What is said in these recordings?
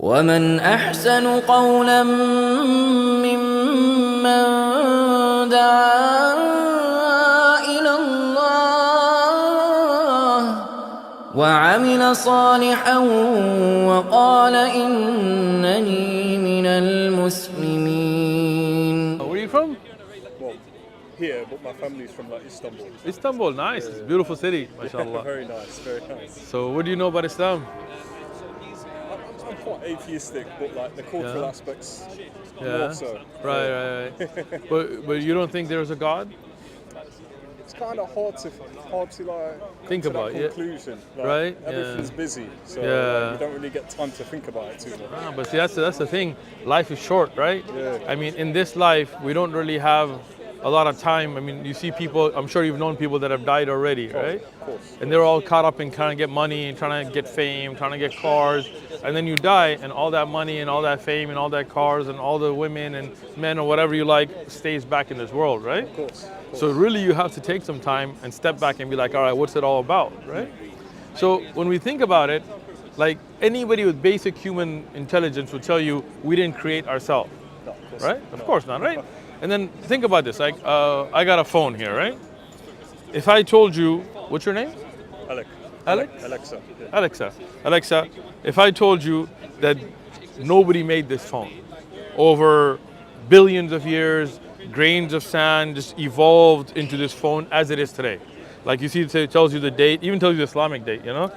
ومن أحسن قولا ممن دعا إلى الله وعمل صالحا وقال إنني من المسلمين. Where are you from? Well, here, but my family's from like Istanbul. Istanbul, nice. It's a beautiful city, mashallah. Very nice, very nice. So what do you know about Islam? I'm quite atheistic, but like the cultural aspects more so. Right. But you don't think there's a God? It's kind of hard to like Think come to about that it, conclusion. Like, right? Everything's busy, so you don't really get time to think about it too much. But see, that's the thing. Life is short, right? Yeah. I mean, in this life, we don't really have a lot of time. I mean, you see people, I'm sure you've known people that have died already, right? Of course. And they're all caught up in trying to get money and trying to get fame, trying to get cars. And then you die and all that money and all that fame and all that cars and all the women and men or whatever you like stays back in this world, right? Of course. So really you have to take some time and step back and be like, all right, what's it all about, right? So when we think about it, like anybody with basic human intelligence would tell you we didn't create ourselves, No, of course right? not. Of course not, right? And then think about this, like I got a phone here, right? If I told you, what's your name? Alex? Alexa, if I told you that nobody made this phone, over billions of years, grains of sand just evolved into this phone as it is today. Like you see, it tells you the date, even tells you the Islamic date, you know?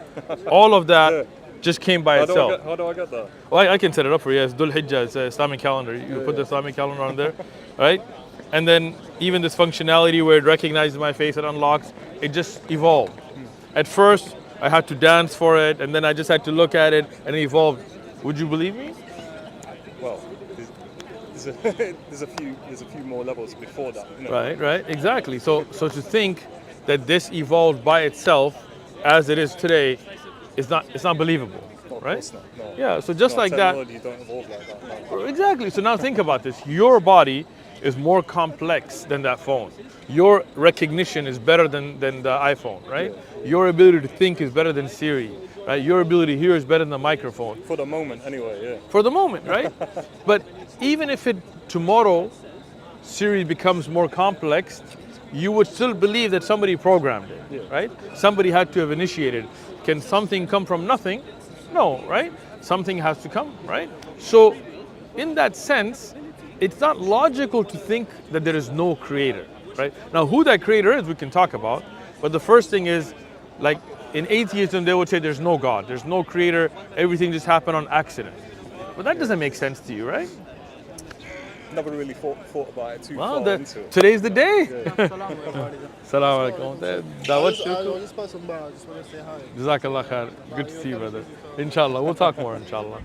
All of that just came by itself. How do I get that? Well, I can set it up for you. It's Dhul Hijjah, it's an Islamic calendar. You put the Islamic calendar on there, right? And then even this functionality where it recognizes my face and unlocks, it just evolved. At first, I had to dance for it, and then I just had to look at it, and it evolved. Would you believe me? Well, there's a few more levels before that. You know? Right, exactly. So to think that this evolved by itself, as it is today, it's not believable, No, of right? course not, no. Yeah. So just like that. Technology don't evolve like that. No. Exactly. So now think about this. Your body is more complex than that phone. Your recognition is better than the iPhone, right? Your ability to think is better than Siri, right? Your ability to hear is better than the microphone. For the moment, anyway. Yeah. For the moment, right? But even if tomorrow Siri becomes more complex, you would still believe that somebody programmed it, right? Somebody had to have initiated. Can something come from nothing? No, right? Something has to come, right? So in that sense, it's not logical to think that there is no creator, right? Now, who that creator is, we can talk about. But the first thing is, like in atheism, they would say there's no God, there's no creator, everything just happened on accident. But that doesn't make sense to you, right? Never really thought about it too far into it. Today's the day. Salam alaikum. I was just passing by. I just want to say hi. Jazakallah khair. Good to see you, brother. Inshallah, we'll talk more, inshallah.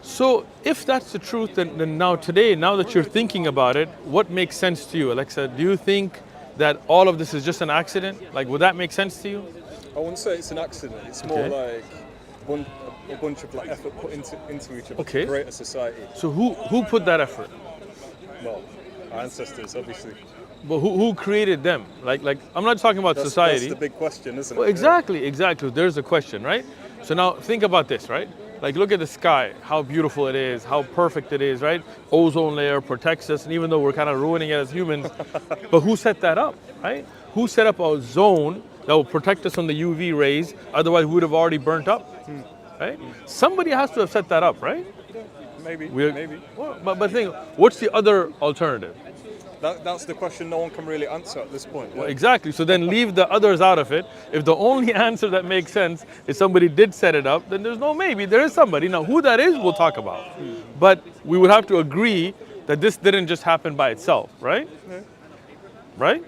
So if that's the truth, then now that you're thinking about it, what makes sense to you, Alexa? Do you think that all of this is just an accident? Like, would that make sense to you? I wouldn't say it's an accident. It's more like a bunch of like effort put into each other to create a society. So who put that effort? Well, our ancestors, obviously. But who created them? Like I'm not talking about society. That's the big question, isn't Well, it? exactly. There's a question, right? So now think about this, right? Like look at the sky, how beautiful it is, how perfect it is, right? Ozone layer protects us, and even though we're kind of ruining it as humans, but who set that up, right? Who set up a zone that will protect us from the UV rays? Otherwise, we would have already burnt up, right? Somebody has to have set that up, right? Maybe. Well, but think, what's the other alternative? That's the question no one can really answer at this point. Well, exactly. So then leave the others out of it. If the only answer that makes sense is somebody did set it up, then there's no maybe. There is somebody. Now, who that is, we'll talk about. But we would have to agree that this didn't just happen by itself, right? Yeah. Right?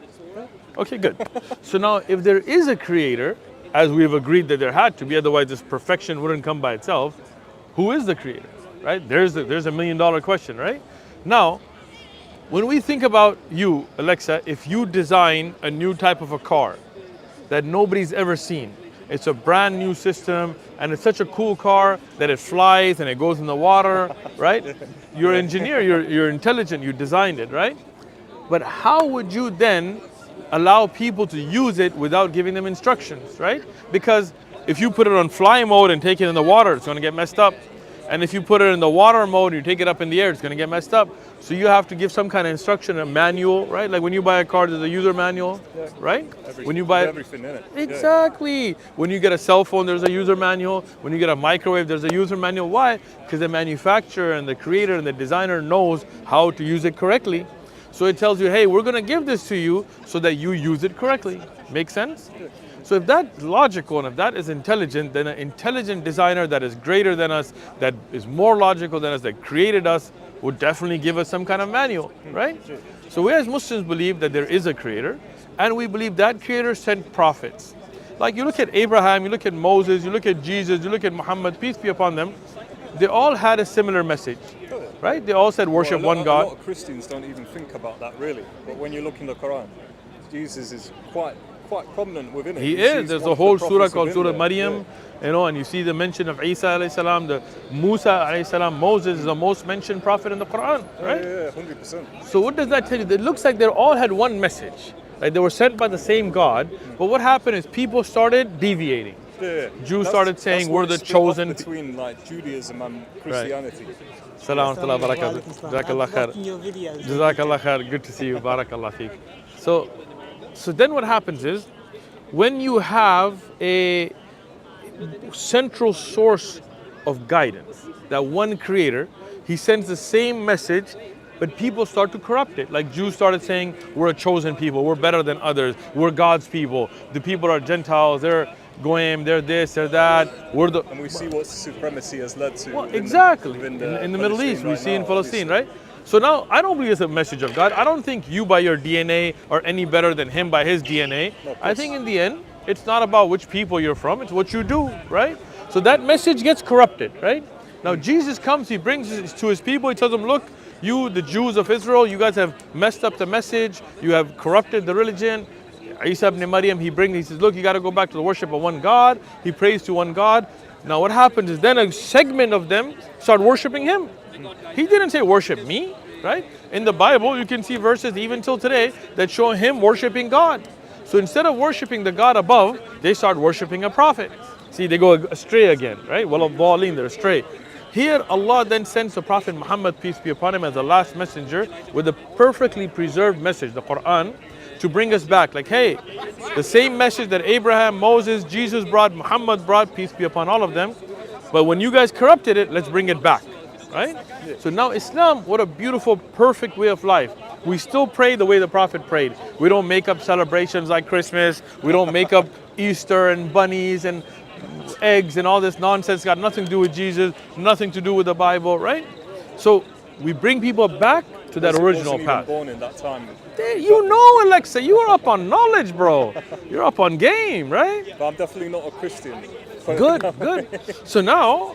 Okay, good. So now, if there is a creator, as we've agreed that there had to be, otherwise this perfection wouldn't come by itself, who is the creator, right? There's a $1 million question, right? Now, when we think about you, Alexa, if you design a new type of a car that nobody's ever seen, it's a brand new system, and it's such a cool car that it flies and it goes in the water, right? You're an engineer, you're intelligent, you designed it, right? But how would you then allow people to use it without giving them instructions, right? Because if you put it on fly mode and take it in the water, it's going to get messed up. And if you put it in the water mode and you take it up in the air, it's going to get messed up. So you have to give some kind of instruction, a manual, right? Like when you buy a car, there's a user manual, right? When you buy everything in it. Exactly. When you get a cell phone, there's a user manual. When you get a microwave, there's a user manual. Why? Because the manufacturer and the creator and the designer knows how to use it correctly. So it tells you, hey, we're going to give this to you so that you use it correctly. Make sense? So if that's logical and if that is intelligent, then an intelligent designer that is greater than us, that is more logical than us, that created us, would definitely give us some kind of manual, right? So we as Muslims believe that there is a creator, and we believe that creator sent prophets. Like you look at Abraham, you look at Moses, you look at Jesus, you look at Muhammad, peace be upon them, they all had a similar message, right? They all said worship one God. A lot of Christians don't even think about that really, but when you look in the Quran, Jesus is quite prominent within it. He is. There's a whole surah called Surah Maryam, you know, and you see the mention of Isa alayhi salam, the Musa alayhi salam. Moses is the most mentioned prophet in the Quran, right? Yeah, 100%. So what does that tell you? It looks like they all had one message. Like they were sent by the same God, but what happened is people started deviating. Yeah. Jews started saying we're the chosen. Between like Judaism and Christianity. Salam wa barakatuh. Jazakallah khair. Jazakallah khair. Good to see you. Barakallah feek. So then what happens is, when you have a central source of guidance, that one creator, he sends the same message, but people start to corrupt it. Like Jews started saying, we're a chosen people, we're better than others, we're God's people, the people are Gentiles, they're Goyim, they're this, they're that. And we see what supremacy has led to. Well, exactly. In the Middle East, we see in Palestine, right? So now, I don't believe it's a message of God. I don't think you by your DNA are any better than him by his DNA. I think in the end, it's not about which people you're from, it's what you do, right? So that message gets corrupted, right? Now Jesus comes, he brings it to his people, he tells them, look, you, the Jews of Israel, you guys have messed up the message, you have corrupted the religion. Isa ibn Maryam, he says, look, you got to go back to the worship of one God. He prays to one God. Now what happens is then a segment of them start worshiping him. He didn't say worship me, right? In the Bible, you can see verses even till today that show him worshiping God. So instead of worshiping the God above, they start worshiping a prophet. See, they go astray again, right? They're astray. Here, Allah then sends the Prophet Muhammad, peace be upon him, as the last messenger with a perfectly preserved message, the Qur'an, to bring us back. Like, hey, the same message that Abraham, Moses, Jesus brought, Muhammad brought, peace be upon all of them. But when you guys corrupted it, let's bring it back, right? So now Islam, what a beautiful, perfect way of life. We still pray the way the Prophet prayed. We don't make up celebrations like Christmas. We don't make up Easter and bunnies and eggs and all this nonsense. Got nothing to do with Jesus, nothing to do with the Bible, right? So we bring people back to that original path. Born in that time. You know, Alexa, you are up on knowledge, bro. You're up on game, right? But I'm definitely not a Christian. Good, good. So now,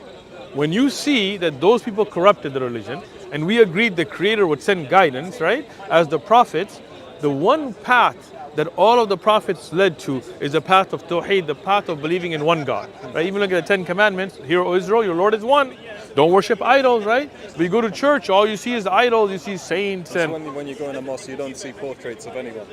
when you see that those people corrupted the religion, and we agreed the Creator would send guidance, right, as the prophets, the one path that all of the prophets led to is the path of Tawheed, the path of believing in one God, right? Even look at the 10 Commandments. Hear, O Israel, your Lord is one. Don't worship idols, right? But you go to church, all you see is idols, you see saints. That's when you go in a mosque, you don't see portraits of anyone.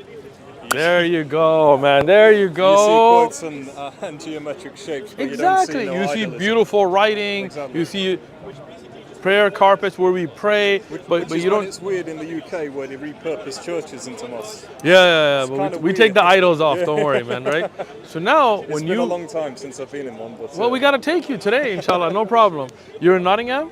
There you go, man. There you go. You see quotes and geometric shapes, but exactly. you don't see you see beautiful writing. Exactly. You see prayer carpets where we pray, but you don't. It's weird in the UK where they repurpose churches into mosques. Yeah. But we take the idols off. Don't worry, man. Right. So now, it's been a long time since I've been in one. But, well, we gotta take you today, inshallah. No problem. You're in Nottingham.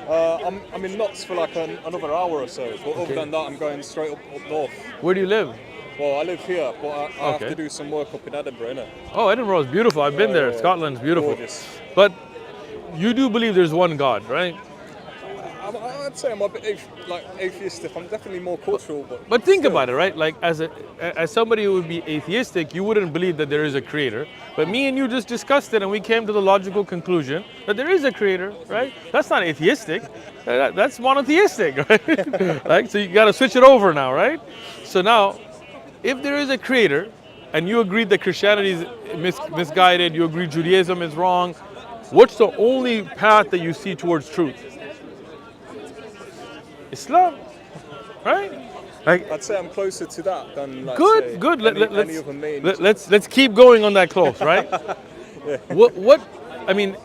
I'm in Notts for like another hour or so. But other than that, I'm going straight up north. Where do you live? Well, I live here, but I have to do some work up in Edinburgh, innit? Oh, Edinburgh is beautiful. I've been there. Scotland's beautiful. Gorgeous. But you do believe there's one God, right? I'd say I'm a bit atheistic. I'm definitely more cultural, but think about it, right? Like as somebody who would be atheistic, you wouldn't believe that there is a creator. But me and you just discussed it, and we came to the logical conclusion that there is a creator, right? That's not atheistic. That's monotheistic, right? Like, so you got to switch it over now, right? So now, if there is a creator, and you agreed that Christianity is misguided, you agree Judaism is wrong, what's the only path that you see towards truth? Islam, right? Like, I'd say I'm closer to that than good. any other main. Let's keep going on that close, right? What, I mean,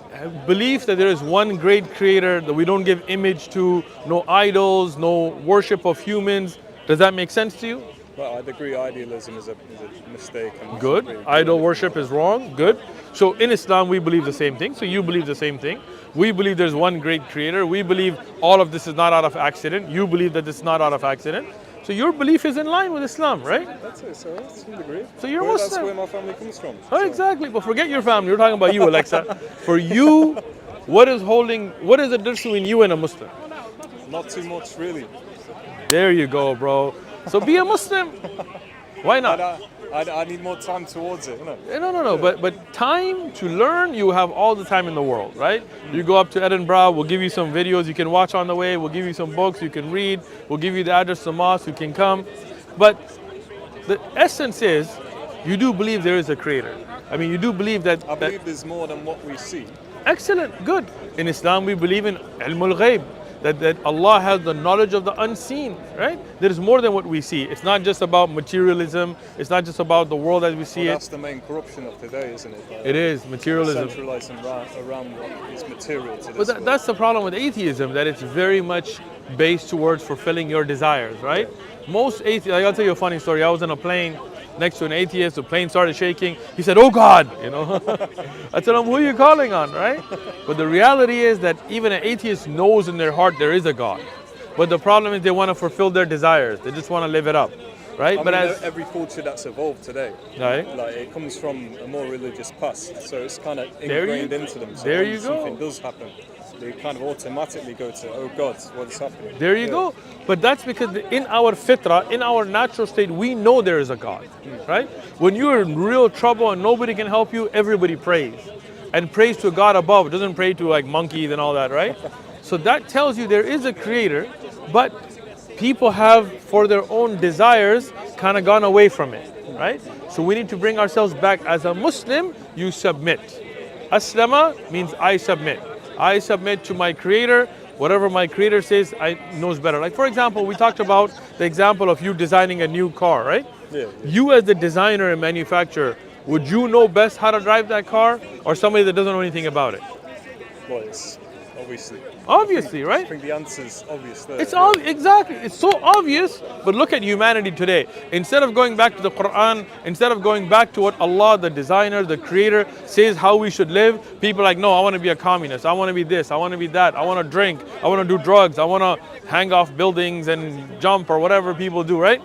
belief that there is one great creator, that we don't give image to, no idols, no worship of humans. Does that make sense to you? Well, I'd agree idealism is a mistake. And Good. really Idol worship is wrong. Good. So in Islam, we believe the same thing. So you believe the same thing. We believe there's one great creator. We believe all of this is not out of accident. You believe that this is not out of accident. So your belief is in line with Islam, right? That's it, so to some degree. So you're Well, Muslim. That's where my family comes from. Oh, exactly. But forget your family. We're talking about you, Alexa. For you, what is the difference between you and a Muslim? Not too much, really. There you go, bro. So be a Muslim. Why not? I need more time towards it, you know. No. But time to learn, you have all the time in the world, right? You go up to Edinburgh, we'll give you some videos you can watch on the way. We'll give you some books you can read. We'll give you the address to the mosque, you can come. But the essence is, you do believe there is a creator. I mean, you do believe that... I believe there's more than what we see. Excellent, good. In Islam, we believe in ilmul ghaib. That Allah has the knowledge of the unseen, right? There is more than what we see. It's not just about materialism. It's not just about the world as we see That's the main corruption of today, isn't it? It is, materialism. Centralizing around what is material to this But that's the problem with atheism, that it's very much based towards fulfilling your desires, right? Most atheists, I'll tell you a funny story. I was on a plane next to an atheist, the plane started shaking. He said, "Oh God," you know. I told him, "Who are you calling on," right? But the reality is that even an atheist knows in their heart there is a God. But the problem is they want to fulfill their desires. They just want to live it up, right? I But mean, as every culture that's evolved today, right? like it comes from a more religious past, so it's kind of There you- ingrained into them. So there when you go. something does happen, they kind of automatically go to, "Oh God, what's happening?" There you go. But that's because in our fitrah, in our natural state, we know there is a God, right? When you're in real trouble and nobody can help you, everybody prays. And prays to God above. It doesn't pray to like monkeys and all that, right? So that tells you there is a creator, but people have, for their own desires, kind of gone away from it, right? So we need to bring ourselves back. As a Muslim, you submit. Aslama means I submit. I submit to my creator. Whatever my creator says, I knows better. Like for example, we talked about the example of you designing a new car, right? Yeah. You as the designer and manufacturer, would you know best how to drive that car, or somebody that doesn't know anything about it? Well, it's obviously. Obviously, I right? think the answer's obvious there. It's all exactly. It's so obvious. But look at humanity today. Instead of going back to the Qur'an, instead of going back to what Allah, the designer, the creator, says how we should live, people are like, no, I want to be a communist. I want to be this. I want to be that. I want to drink. I want to do drugs. I want to hang off buildings and jump or whatever people do, right?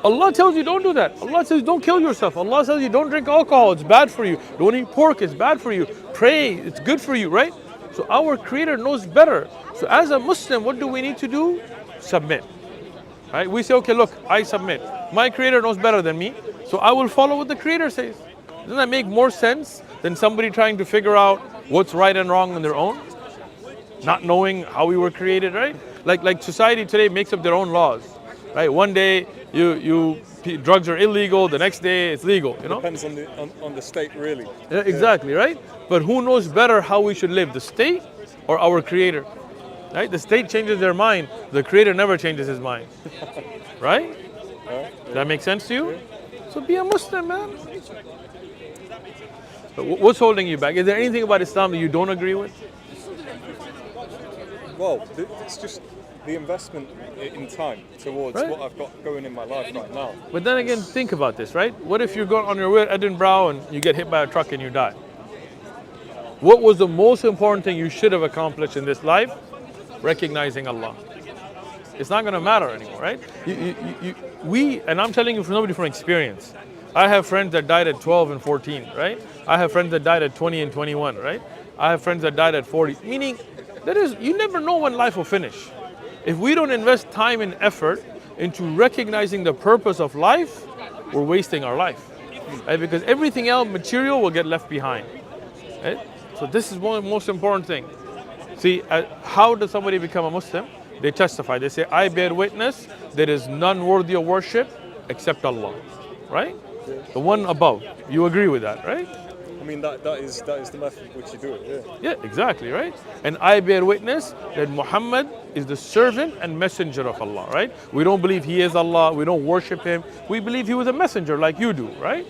Allah tells you don't do that. Allah says don't kill yourself. Allah says you don't drink alcohol. It's bad for you. Don't eat pork. It's bad for you. Pray. It's good for you, right? So our creator knows better. So as a Muslim, what do we need to do? Submit. Right? We say, okay, look, I submit. My creator knows better than me, so I will follow what the creator says. Doesn't that make more sense than somebody trying to figure out what's right and wrong on their own? Not knowing how we were created, right? Like society today makes up their own laws. Right? One day drugs are illegal, the next day it's legal, you know? Depends on the state, really. Yeah, exactly, right? But who knows better how we should live, the state or our creator? Right? The state changes their mind, the creator never changes his mind. Right? Does that make sense to you? So be a Muslim, man. But what's holding you back? Is there anything about Islam that you don't agree with? Well, it's just the investment in time towards Right. what I've got going in my life right now. But then again, think about this, right? What if you're going on your way to Edinburgh and you get hit by a truck and you die? What was the most important thing you should have accomplished in this life? Recognizing Allah. It's not going to matter anymore, right? And I'm telling you from somebody from experience. I have friends that died at 12 and 14, right? I have friends that died at 20 and 21, right? I have friends that died at 40. Meaning, you never know when life will finish. If we don't invest time and effort into recognizing the purpose of life, we're wasting our life. Right? Because everything else, material, will get left behind. Right? So this is one of the most important thing. See, how does somebody become a Muslim? They testify. They say, I bear witness there is none worthy of worship except Allah. Right? The one above. You agree with that, right? I mean, that is the method which you do it, yeah. Yeah, exactly, right? And I bear witness that Muhammad is the servant and messenger of Allah, right? We don't believe he is Allah, we don't worship him. We believe he was a messenger like you do, right?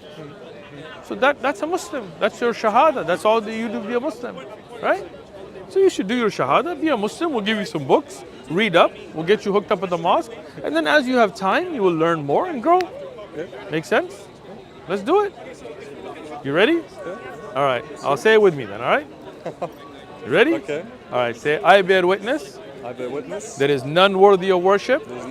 So that's a Muslim. That's your shahada. That's all that you do to be a Muslim, right? So you should do your shahada, be a Muslim. We'll give you some books, read up. We'll get you hooked up at the mosque, and then as you have time, you will learn more and grow. Make sense? Let's do it. You ready? All right. I'll say it with me then. All right. You ready? Okay. All right. Say, I bear witness. I bear witness. There is none worthy of worship. There's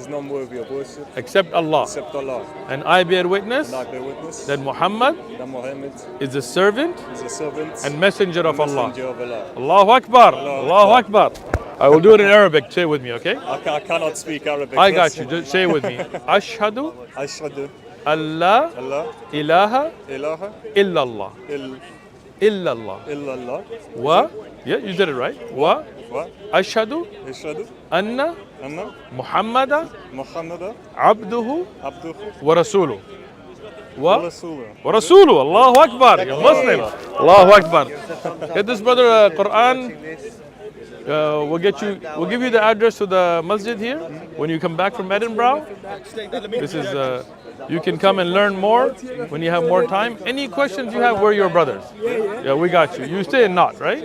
none worthy of worship Except Allah. except Allah. And I bear witness And I bear witness that Muhammad that Muhammad is the servant is a servant and messenger of Allah. messenger of Allah. Allahu Akbar. Allahu Akbar. I will do it in Arabic. Say it with me, okay? I cannot speak Arabic. I got you. Just say it with me. Ashhadu Ashhadu Allah Allah ilaha ilaha illallah. Illallah. illallah Wa. Yeah, you did it right. Wa. wa Ashhadu ashhadu anna anna Muhammada Muhammadan abduhu abduhu wa rasuluh. wa Wa. rasuluh. Rasulu, Allahu Akbar. You're Muslim. Allahu Akbar. Get this brother Quran. We'll give you the address to the masjid here when you come back from Edinburgh. This is, you can come and learn more when you have more time. Any questions you have, we're your brothers. Yeah, we got you. You stay in Knott, right?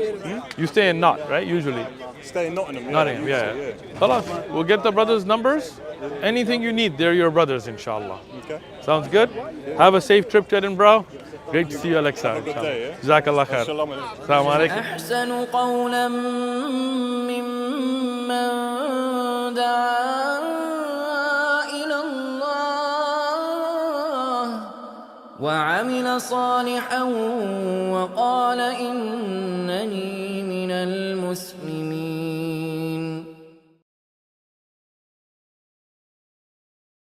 You stay in Knott, right? Usually. Stay in Nottingham. Nottingham, yeah. Khalas, we'll get the brothers' numbers. Anything you need, they're your brothers, inshallah. Okay. Sounds good? Have a safe trip to Edinburgh. Great to see you, Alexa. Have a good day, yeah? Jazakallah khair. Shalom alaikum. Assalamu alaikum. أحسن قولا ممن دعا إلى الله وعمل صالحا وقال إنني